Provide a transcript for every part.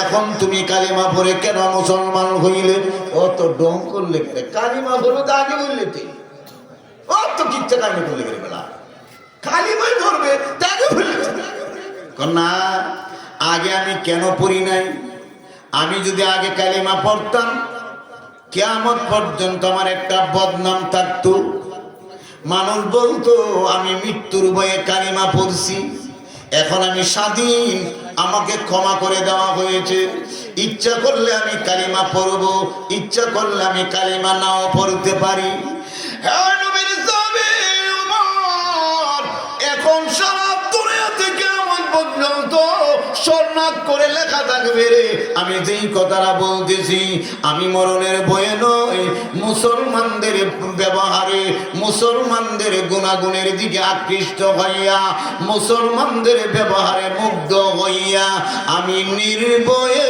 এখন তুমি কালিমা পড়ে কেন মুসলমান হইলে? অত ডং করলে কেন? কালিমা পড়বে তো আগে বললে তুই অত কিচ্ছা কাহিনী করলে কেন? বেলা কালিমাই পড়বে তাকে বললে না। আগে আমি কেন পড়ি নাই? আমি যদি আগে কালিমা পড়তাম কিয়ামত পর্যন্ত আমার একটা বদনাম থাকতো। মানুষ বলতো আমি মৃত্যুর ভয়ে কালিমা পড়ছি। এখন আমি স্বাধীন, আমাকে ক্ষমা করে দেওয়া হয়েছে। ইচ্ছা করলে আমি কালিমা পড়ব, ইচ্ছা করলে আমি কালিমা নাও পড়তে পারি। এখন সারা দুনিয়া থেকে আমার পর্যন্ত স্বর্ণাক করে লেখা থাকবে রে আমি যেই কথাটা বলতেছি। আমি মরণের ভয়ে নয়, মুসলমানদের ব্যবহারে, মুসলমানদের গুণাগুণের দিকে আকৃষ্ট হইয়া, মুসলমানদের ব্যবহারে মুগ্ধ হইয়া আমি নির্ভয়ে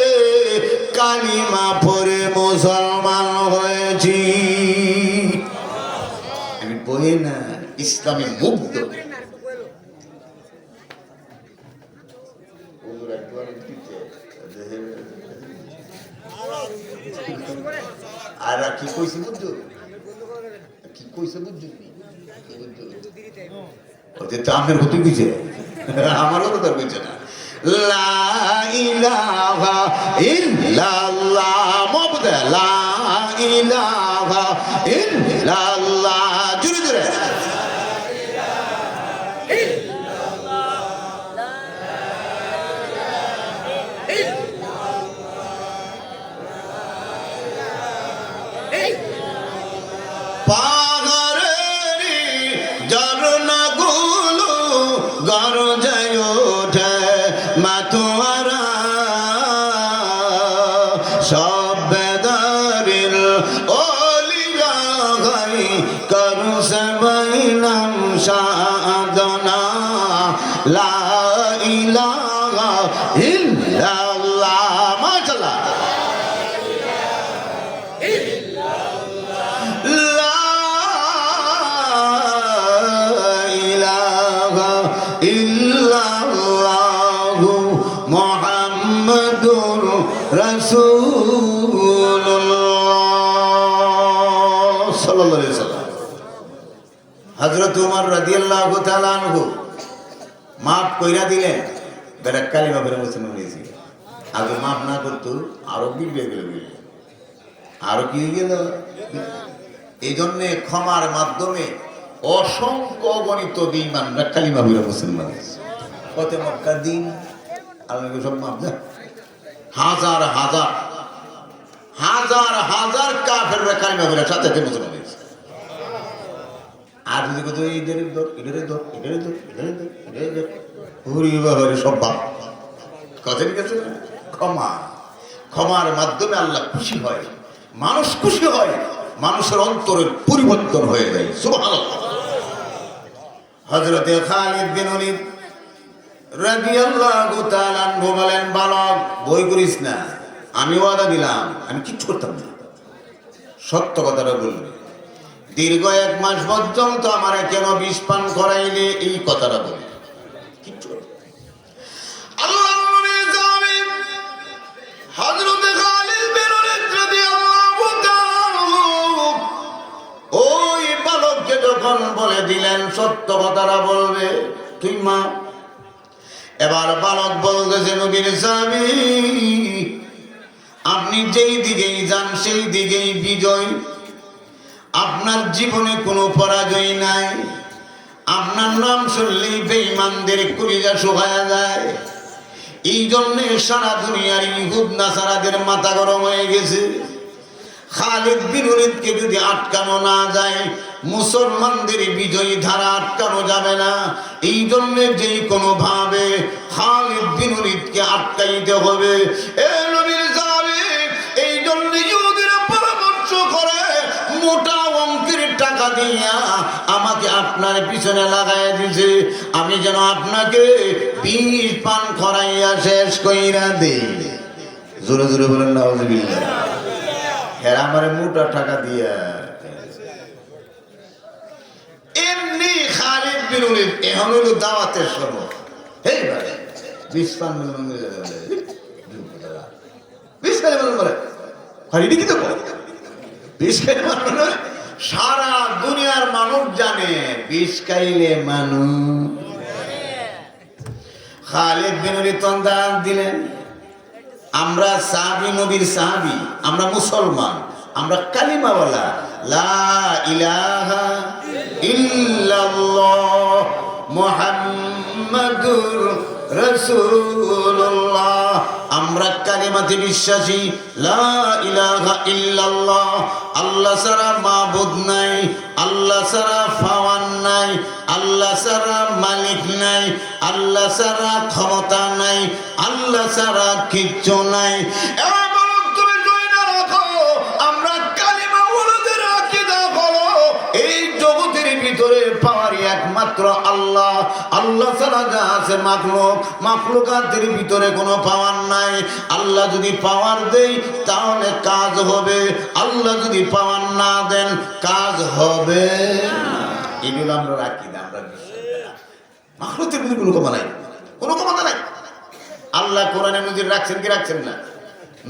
কালিমা পড়ে মুসলমান হয়েছি। আমি বই না, ইসলামে মুগ্ধ। আর কি কইছে বুঝছো? কি কইছে বুঝছো? আপনার হতে কইছে, আমারও তো তার কইছে না। লা ইলাহা ইল্লাল্লাহ মুবদা, লা ইলাহা ইল্লাল্লাহ, জোরে জোরে গরজায় ওঠে মাতোয়ারা, সব বেদারিল ওলিয়া গাই করু সবাই নাম সাধনা। লা ইলাহা ইল্লাল্লাহ, মাশাআল্লাহ। হযরত ওমর রাদিয়াল্লাহু তাআলা আনহু মাফ কইরা দিলেন, বেটা কালিমা পড়ে মুসলমান হয়েছে। আগে মাফ না করতো আরো বিগড়ে গেল, আরো কি হয়ে গেল। এই জন্যে ক্ষমার মাধ্যমে অসংখ্য গণিত বেঈমানরা কালিমা পড়ে মুসলমান হয়েছে। কত মক্কার দিন আল্লাহ সব মাফ না, হাজার হাজার হাজার হাজার কাফেররা কালিমা পড়ে সাথে সাথে মুসলমান হয়েছে। আর যদি কোথাও এটারে ধর, এটারে ধর, এটারে ধর, এটারে ধর, এটারে ধর, হুরি বাবারে সব বাপ কথা। ঠিক আছে, ক্ষমা, ক্ষমার মাধ্যমে আল্লাহ খুশি হয়, মানুষ খুশি হয়, মানুষের অন্তরের পরিবর্তন হয়ে যায়। সুবহানাল্লাহ। হযরতে খালিদ বিন ওলীদ রাদিয়াল্লাহু তাআলা আনহু বলেন, বালক বই করিস না, আমি ওয়াদা দিলাম আমি কিচ্ছু করতাম না, সত্য কথাটা বলবি। দীর্ঘ 1 মাস পর্যন্ত আমার কেন বিষ পান করাইলে, এই কথাটা বলি কিচ্ছু। আল্লাহ নবী জামিন হযরত খালিদ বিন ওলীদ রাদিয়াল্লাহু তাআলা ওই বালককে যখন বলে দিলেন সত্য কথাটা বলবে, তুই মা। এবার বালক বলতেছে, নবীর স্বামী আপনি যেই দিকেই যান সেই দিকেই বিজয়, আপনার জীবনে কোনো পরাজয় নাই। আপনার নাম শুনলেই বেঈমানদের কলিজা শুকায়া যায়। এই জন্যে সারা দুনিয়ার ইহুদ নাসারাদের মাথা গরম হয়ে গেছে। খালিদ বিন ওলীদকে যদি আটকানো না যায়, মুসলমানদের বিজয়ী ধারা আটকানো যাবে না। এই জন্যে যেই কোনো ভাবে খালিদ বিন ওলীদকে আটকাইতে হবে। এই জন্য ইহুদিরা পরামর্শ করে মোটা অঙ্কের টাকা দিয়া আমাকে আপনার পিছনে লাগাই দিছে, আমি যেন আপনাকে বিষ পান করাইয়া শেষ কইরা দেই। জোরে জোরে বলেন নাউজুবিল্লাহ। এরা আমারে মোটা টাকা দিয়া এমনি খালিদ বিন ওলীদ এখন হলো দাওয়াতের সময়। এই ভাই বিষ পান আর এটা কি দেবো বিষ খাইলে মানুষ সারা দুনিয়ার মানুষ জানে বিষ খাইলে মানুষ। খালিদ বিন ওয়ালিদ দান দিলেন, আমরা সাহাবী, নবীর সাহাবী, আমরা মুসলমান, আমরা কালিমাওয়ালা, লা ইলাহা ইল্লাল্লাহ মুহাম্মাদুর রাসূলুল্লাহ, আমরা কালিমাতে বিশ্বাসী, লা ইলাহা ইল্লাল্লাহ, আল্লাহ ছাড়া মাবুদ নাই, আল্লাহ ছাড়া ফাওয়ান নাই, আল্লাহ ছাড়া মালিক নাই, আল্লাহ ছাড়া ক্ষমতা নাই, আল্লাহ ছাড়া কিচ্ছু নাই। তুমি জয়না রাখো, আমরা কালিমা ওয়ালাদের আকীদা হলো এই জগতের ভিতরে পাওয়ার একমাত্র আল্লাহ, আল্লাহ ছাড়া যা আছে মাখলুক, মাখলুকাতের ভিতরে কোনো পাওয়ার নাই। আল্লাহ যদি পাওয়ার দেয় তাহলে কাজ হবে, আল্লাহ যদি পাওয়ার না দেন কাজ হবে না। এগুলো আমরা রাখি না, আমরা মাখলুকের ভিতরে কোনো ক্ষমতা নাই, কোনো ক্ষমতা নাই। আল্লাহ কোরআনে নজির রাখছেন কি রাখছেন না?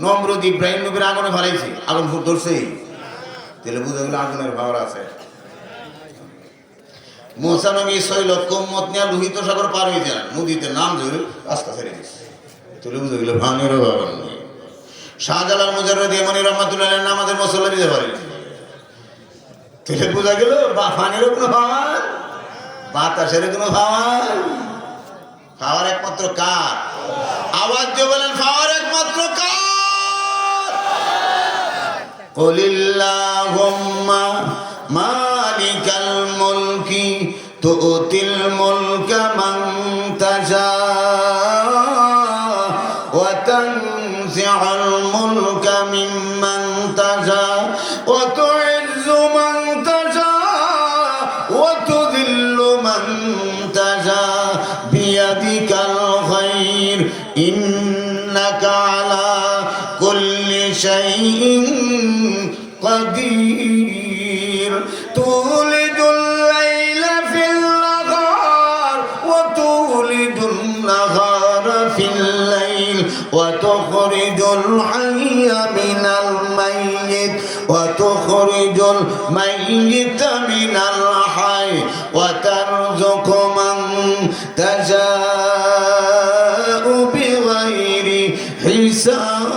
নমরুদ ইব্রাহিম নবীর আগুনে ফেলাইছে, আগুন ফুট ধরছে, তাহলে বুঝে গেল আগুনের পাওয়ার আছে। মুসা নবী 6 লক্ষ উম্মত নিয়ে লোহিত সাগর পার হয়ে যান, নদীতে নাম ধরে রাস্তা ছেড়ে দিচ্ছে, তাহলে বুঝে গেল ভাঙেরও বাবার নয়। শাহজালাল মুজাররদ ইয়ামানি রাহমাতুল্লাহ আলাইহি নামাজের মুসল্লা দিতে পারে, তাহলে বোঝা গেল ফানেরও কোনো পাওয়ার, বাতাসের কোনো পাওয়ার, পাওয়ার একমাত্র কার? আওয়াজ দিয়ে বলেন পাওয়ার একমাত্র কার? কুলিল্লাহুম্মা মালিকাল মুলকি তুতিল মুলকা মান তাশা ওয়া তানজিউল মুলকা মিম্মান তাশা ওয়া তুইজ্জু মান তাশা ওয়া তুযিল্লু মান তাশা বিয়াদিকাল খায়র ইন্নাকা আলা কুল্লি শাইইন কাদির। তুলিদুল লাইলা ফিল নাহার ওয়া তুলিদুল নাহারা ফিল লাইল ওয়া তুখরিজুল হাইয়া মিনাল মাইয়িত ওয়া তুখরিজুল মাইয়িতা মিনাল হাই ওয়া তারযুকু মান তাশাউ বিগাইরি হিসাব।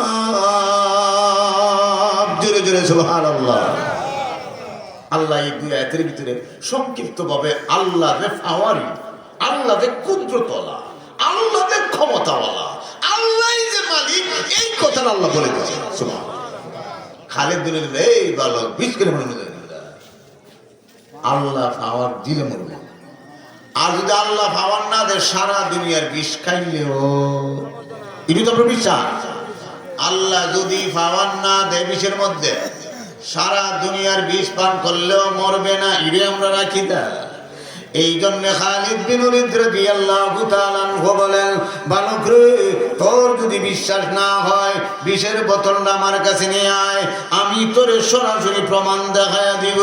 জোরে জোরে সুবহানাল্লাহ। আল্লাহ এই দুই আয়াতের ভিতরে সংক্ষিপ্ত ভাবে আল্লাহ যে পাওয়ারি, আল্লাহ যে কুদরতওয়ালা, আল্লাহ যে ক্ষমতাওয়ালা, আল্লাহ যে মালিক, এই কথা আল্লাহ বলে দিয়েছেন। সুবহানাল্লাহ। খালিদ বলে দিল, এই বালক বিষ করে মরবে, আল্লাহ পাওয়ার দিলে মরবে। আর যদি আল্লাহ পাওয়ার না দেয় সারা দুনিয়ার বিষ খাইলেও, এটা তো আপনার বিশ্বাস। আল্লাহ যদি পাওয়ার না দেয় বিষের মধ্যে, সারা দুনিয়ার বিষ পান করলেও মরবে না, ইরে আমরা রাখি না। এই জন্য খালিদ বিন ওয়ালিদ রাদিয়াল্লাহু তাআলা আনহু বলেন, বালক রে, তোর যদি বিশ্বাস না হয় বিষের বোতলটা আমার কাছে নিয়ে আয়, আমি তোরে সরাসরি প্রমাণ দেখায়া দিব।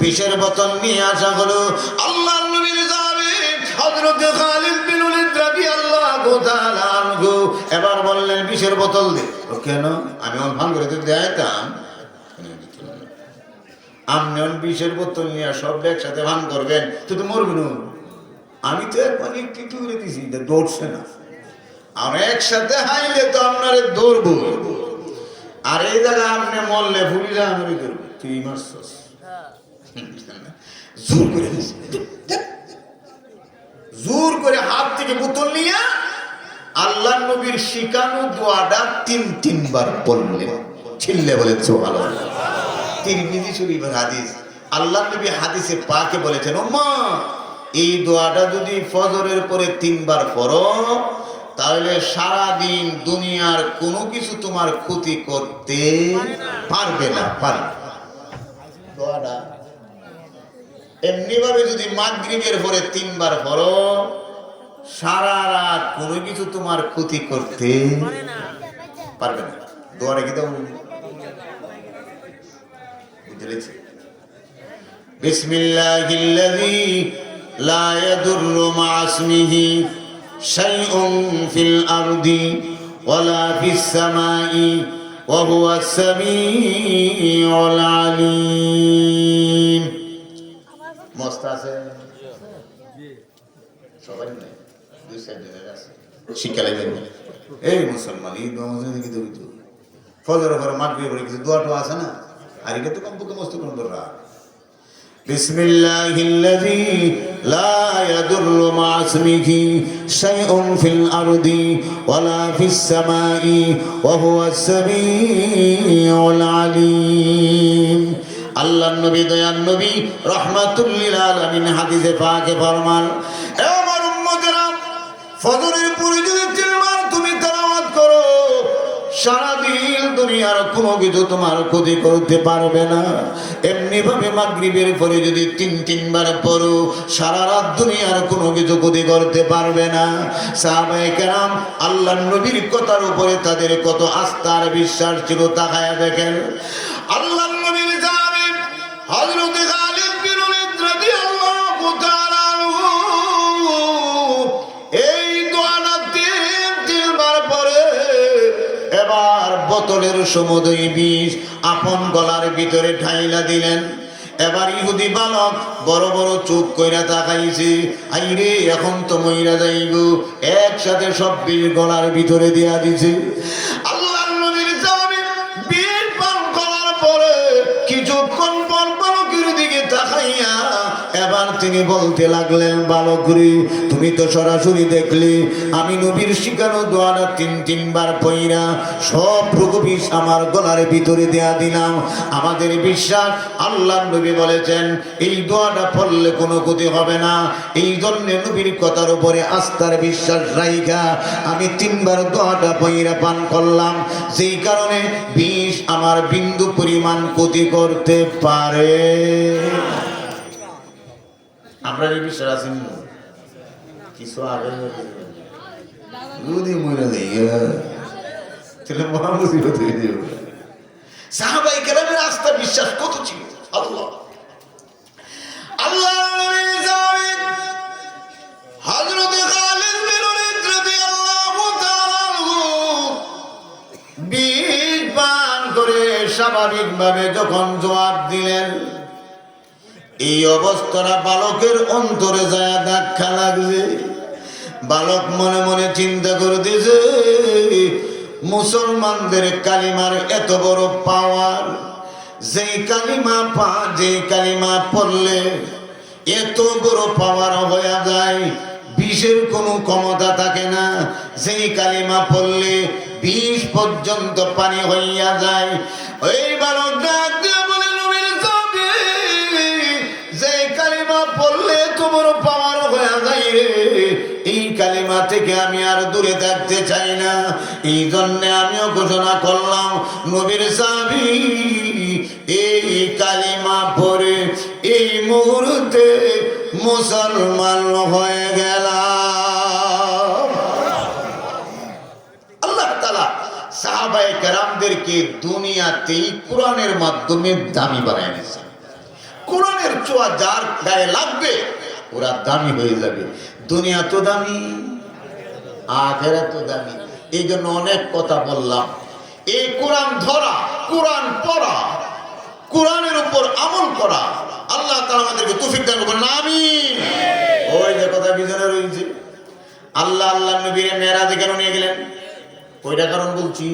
বিষের বোতল নিয়ে আসা হলো। আল্লাহর নবীর সাহাবী হযরত খালিদ বিন ওয়ালিদ রাদিয়াল্লাহু তাআলা আনহু এবার বললেন, বিষের বোতল দে। কেন? আমি অন ভাঙ করে দিতে আইতাম, আপনি বিষের বোতল নিয়ে সব একসাথে ভান করবেন, তুই তো মরবি না। আমি তো একবার একটু করে দিছি, দৌড়ছে না। আর একসাথে হাইলে তো আপনারে দৌড়বো, আর এই জায়গায় আপনি মরলে ভুলিলে আমি দৌড়বো। তুই মারছস, জোর করে দিছি, জোর করে হাত থেকে বোতল নিয়ে আল্লাহ নবীর শিখানো দোয়াটা 3 বার বললেন। ছিল্লে বলেন সুবহানাল্লাহ। তিরমিজি শরীফের হাদিস। আল্লাহ নবী হাদিসে পাকে বলেছেন, ওম্মা এই দোয়াটা যদি ফজরের পরে 3 বার পড়ো তাহলে সারা দিন দুনিয়ার কোনো কিছু তোমার ক্ষতি করতে পারবে না। দোয়াটা এমনি ভাবে যদি মাগরিবের পরে 3 বার পড়ো, সারা রাত কোনো কিছু তোমার ক্ষতি করতে পারবে না। দোয়াটা কি দাও? বিসমিল্লাহিল্লাযী লা ইয়াদুররু মা'a ইসমিহি শাইউন ফিল আরদি ওয়ালা ফিস সামাই ওয়া হুয়াস সামিউল আলিম। মস্ত আছে সবাই নাই, দুই সাইডে আছে শিক্ষা লাগবে। এই মুসলমান ঈদ নামাজে দেখি তো ফজরের পরে মাগরিবের পরে কিছু দোয়া টোয়া আছে না, আর এটা তো কমপক্ষে মস্ত কোন দোয়া। বিসমিল্লাহিল্লাযী লা ইয়াদুররু মা ইসমিহি শাইউন ফিল আরদি ওয়ালা ফিস সামাই ওয়া হুয়াস সামিউল আলিম। আল্লাহর নবী দয়ার নবী রাহমাতুল লিল আলামিন হাদিসে পাকে ফরমান, এ আমার উম্মতেরা, ফজরের পরে যদি তিনবার তুমি তেলাওয়াত করো, সারাদিন দুনিয়ার কোনো কিছু তোমার ক্ষতি করতে পারবে না। এমনি ভাবে মাগরিবের পরে যদি তিনবার পড়ো, সারা রাত দুনিয়ার কোনো কিছু ক্ষতি করতে পারবে না। সাহাবায়ে কেরাম আল্লাহর নবীর কথার উপরে তাদের কত আস্থা আর বিশ্বাস ছিল, তাকায়া দেখেন। আল্লাহর নবীর সাহাবী হযরত খালিদ বিন ওলীদ রাদিয়াল্লাহু তাআলা আনহু এই দোয়াটা তিনবার পরে এবার বোতলের সমুদয় বিষ আপন গলার ভিতরে ঢাইলা দিলেন। এবার ইহুদি বালক বড় বড় চুপ কইরা তাকাইছে, আইরে এখন তো মইরা যাইব, একসাথে সব বিষ গলার ভিতরে দিয়া দিছে। আল্লাহর নবীর সাহাবী বিষ পান করার পরে কিছুক্ষণ পর বালকের দিকে তাকাইয়া এবার তিনি বলতে লাগলেন, বালক রে, তুমি তো সরাসরি দেখলে আমি নবীর শিখানো দোয়াটা তিনবার পইরা সব রকম আমার গলার ভিতরে দেয়া দিলাম। আমাদের বিশ্বাস, আল্লাহর নবী বলেছেন এই দোয়াটা পড়লে কোনো ক্ষতি হবে না। এই জন্য নবীর কথার উপরে আস্থার বিশ্বাস রাইখা আমি তিনবার দোয়াটা পইরা পান করলাম, যেই কারণে বিষ আমার বিন্দু পরিমাণ ক্ষতি করতে পারে। আমরা এই বিশ্বাস আছি কিছু আগে যদি মরে যাই তাহলে মহা মুসিবত হয়ে যাবে। সাহাবায়ে কেরামের আস্থা বিশ্বাস কত ছিল। আল্লাহ আল্লাহর নবী হযরত খালিদ বিন ওলীদ রাদিয়াল্লাহু তাআলা আনহু বিষ পান করে স্বাভাবিকভাবে যখন জবাব দিলেন, এই অবস্থাটা বালকের অন্তরে যায় ধাক্কা লাগছে। বালক মনে মনে চিন্তা করতেছে, মুসলমানদের কালিমার এত বড় পাওয়ার, যেই কালিমা পড়লে এত বড় পাওয়ার হয়ে যায়, বিষের কোনো ক্ষমতা থাকে না। যেই কালিমা পড়লে বিষ পর্যন্ত পানি হইয়া যায়। ওই বালক ডাক দিয়ে বলে, নবীর সাহাবী, যেই কালিমা পড়লে তোমার পাওয়ার হয়ে যায় রে, এই কালিমা থেকে আমি আর দূরে থাকতে চাই না। এই জন্য আমিও ঘোষণা করলাম, নবীর সাহাবী, এই কালিমা পড়ে এই মুহূর্তে মুসলমান হয়ে গেলাম। আল্লাহ তাআলা সাহাবায়ে কেরামদেরকে দুনিয়াতেই কোরআনের মাধ্যমে দামি বানায় দিয়েছে। কোরআনের ছোঁয়া যার গায়ে লাগবে ওরা দামি হয়ে যাবে। দুনিয়া তো দামি, আখিরাত তো দামি। এই জন্য অনেক কথা বললাম। এই কোরআন ধরা, কোরআন পড়া, কোরআনের উপর আমল করা, আল্লাহ তাআলা আমাদেরকে তৌফিক দান করুন, আমিন। ওই যে কথা বিজনে রয়েছে, আল্লাহ নবীর মেরাজে কেন নিয়ে গেলেন? ওইটা কারণ বলছি,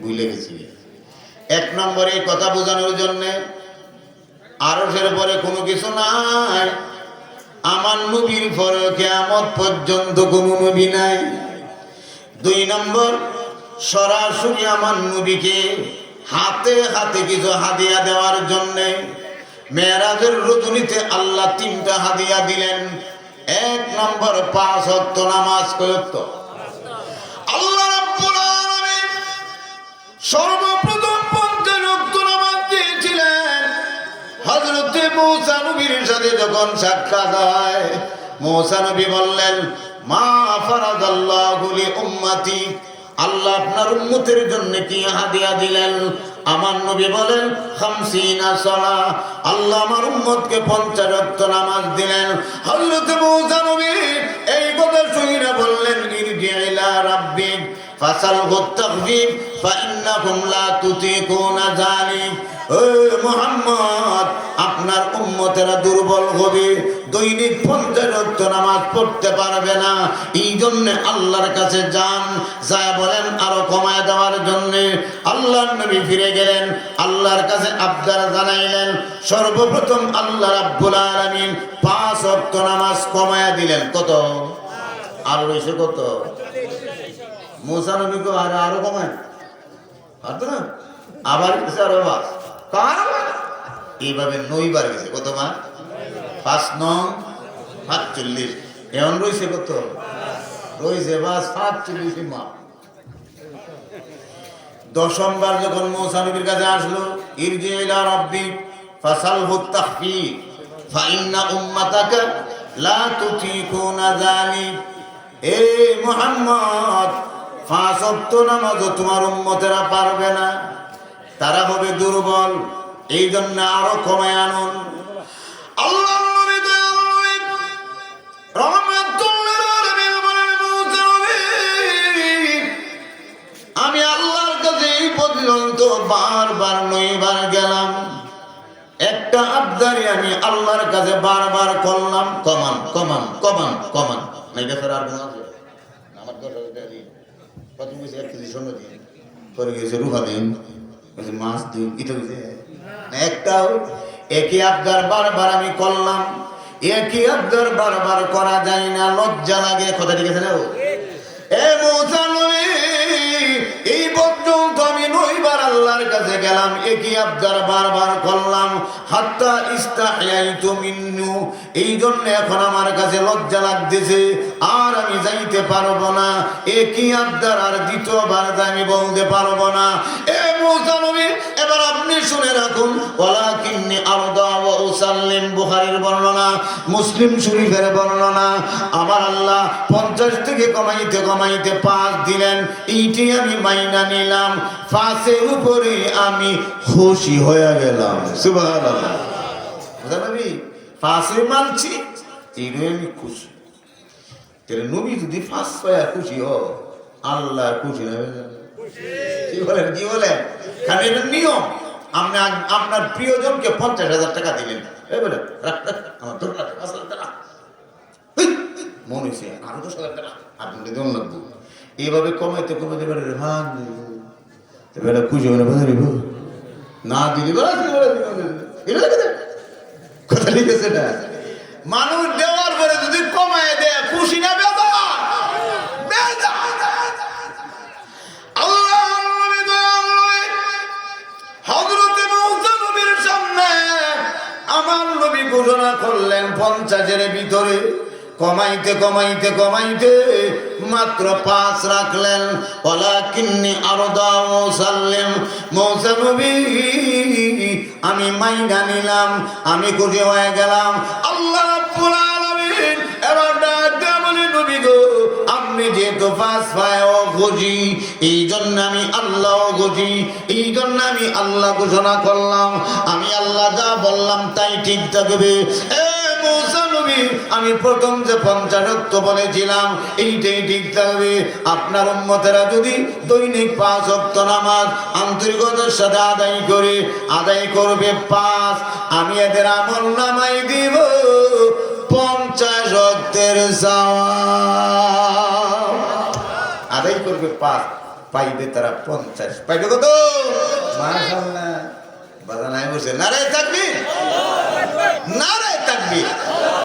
ভুলে গেছি। এক নম্বরে কথা বোঝানোর জন্য, আরশের পরে কোনো কিছু নাই, আমার নবীর পরে কিয়ামত পর্যন্ত কোনো নবী নাই। দুই নম্বর, সরাসরি আমার নবীকে হাতে হাতে কিছু হাদিয়া দেওয়ার জন্য মেরাজের রজনীতে আল্লাহ 3টা হাদিয়া দিলেন। এক নম্বর 5 ওয়াক্ত নামাজ। কয় ওয়াক্ত? আল্লাহ রাব্বুল আলামিন সর্বপ্রথম 50 ওয়াক্ত নামাজ দিয়েছিলেন। হযরত মূসা নবীর সাথে যখন সাক্ষাৎ হয়, মূসা নবী বললেন, মা ফারাদাল্লাহু লি উম্মতি, আল্লাহ আপনার উম্মতের জন্য কি হাদিয়া দিলেন? আমার নবী বলেন 50 সালাহ, আল্লাহ আমার উম্মতকে 50 ওয়াক্ত নামাজ দিলেন। হযরত মূসা নবী এই কথা শুনে বললেন, ইরজি ইলা রাব্বিক ফাসালহু তাখফিফ ফাইন্নাকুম লা তুতিকুনা যালিক। ও মুহাম্মদ, আপনার উম্মতেরা দুর্বল হবে, দৈনিক 50 ওয়াক্ত নামাজ পড়তে পারবে না। এই জন্য আল্লাহর কাছে যান, যায় বলেন আরো কমায় দেওয়ার জন্য। আল্লাহর নবী ফিরে গেলেন, আল্লাহর কাছে আবদার জানাইলেন। সর্বপ্রথম আল্লাহ রাব্বুল আলামিন 5 ওয়াক্ত নামাজ কমায় দিলেন। কত? আর রয়েছে কত? মুসা নবীকে আরো কমায় পারতো না, আবার গেছে আরো 5। এইভাবে 9 বার গেছে। কত বার? 5 9 45। এখন রয়েছে কত? রয়েছে বাস 45 মা। 10ম বার যখন মুসা নবীর কাছে আসলো, ইরজি ইলা রাব্বিক ফাসালহু তাখফিফ ফাইন্না উম্মাতাকা লা তুতিকুনা যালিক। এ মুহাম্মদ, 5 ওয়াক্ত নামাজ তোমার উম্মতেরা পারবে না, তারা হবে দুর্বল, এই জন্য আরো কমায় আনুন। আল্লাহ নবী রহমাতুল্লাহ আলাইহি বলেন, মুসা নবী, আমি আল্লাহর কাছে এই পর্যন্ত বারবার 9 বার গেলাম, একটা আবদারি আমি আল্লাহর কাছে বারবার করলাম, কমান কমান কমান কমান। নাই গেছে আর কোন আছে? আমার 10,000 টাকা দিন, প্রথম গেছে 1 কেজি সোনা দিন, পরে গেছে রুহা দিন, মাছ দিন, এটা হয়েছে একটাও। একই আবদার বারবার আমি করলাম, একই আবদার বারবার করা যায় না, লজ্জা লাগে। কথা ঠিক আছে না? এ মুসা নবী, এই পর্যন্ত আমি 9 বার আল্লাহর কাছে গেলাম, একই আবদার বারবার করলাম, হাত্তা ইস্তাহিয়াইতু মিন্নু। এই জন্য এখন আমার কাছে লজ্জা লাগতেছে, আর আমি যাইতে পারবো না। একই আবদার আর দ্বিতীয়বার আমি বলতে পারবো না। এ মুসা নবী, এবার আপনি শুনে রাখুন, ওয়ালাকিন্নি আরদা ওয়া উসাল্লিম, বুখারীর বর্ণনা, মুসলিম শরীফের বর্ণনা। আমার আল্লাহ 50 থেকে কমাইতে কমাইতে 5 দিলেন, এইটি আমি মাইনা নিলাম। 5-এর উপরে আমি খুশি হয়ে গেলাম। সুবহানাল্লাহ। নবী 5-এ মানছি, এইটাই আমি খুশি। তাহলে নবী যদি 5 পায় খুশি হয়, আল্লাহ খুশি হবে না? কি বলেন, কি বলেন? কারণ এটা নিয়ম। আপনি আপনার প্রিয়জনকে 50,000 টাকা দিলেন, বলে আমার 5,000 টাকা মনে হয়েছে, আরো 10,000 টাকা আপনাকে দেওয়া লাগবে। এইভাবে কমাইতে কমাইতে বেড়ে ভাগ বেড়া খুশি হবে না দিলি কথা লিখেছে না। মানুষ দেওয়ার পরে যদি কমায় দেয়, খুশি না বেদা? আমার নবী ঘোষণা করলেন 50-এর ভিতরে কমাইতে কমাইতে কমাইতে মাত্র 5 রাখলেন। ওয়ালাকিন্নি আরদা ওয়া উসাল্লিম, মুসা নবী আমি মাইনা নিলাম, আমি খুশি হয়ে গেলাম। আল্লাহ রাব্বুল আলামিন এবার ডাক দিয়ে বলে, নবী গো, আপনি যেহেতু 5 পায় খুশি, এই জন্য আমি আল্লাহ খুশি, এই জন্য আমি আল্লাহ ঘোষণা করলাম, আমি আল্লাহ যা বললাম তাই ঠিক থাকবে। মুসা নবী, আমি প্রথম যে 50 ওয়াক্ত বলেছিলাম এইটাই ঠিক থাকবে। আপনার উম্মতেরা যদি দৈনিক 5 ওয়াক্ত নামাজ আন্তরিকতার সাথে আদায় করবে 5, আমি এদের আমল নামাই দিব 50 ওয়াক্তের সওয়াব। আদায় করবে 5, পাইবে তারা 50। পাইবে কত? মাশাআল্লাহ। বাজানায় বসে নারে তাকবীর।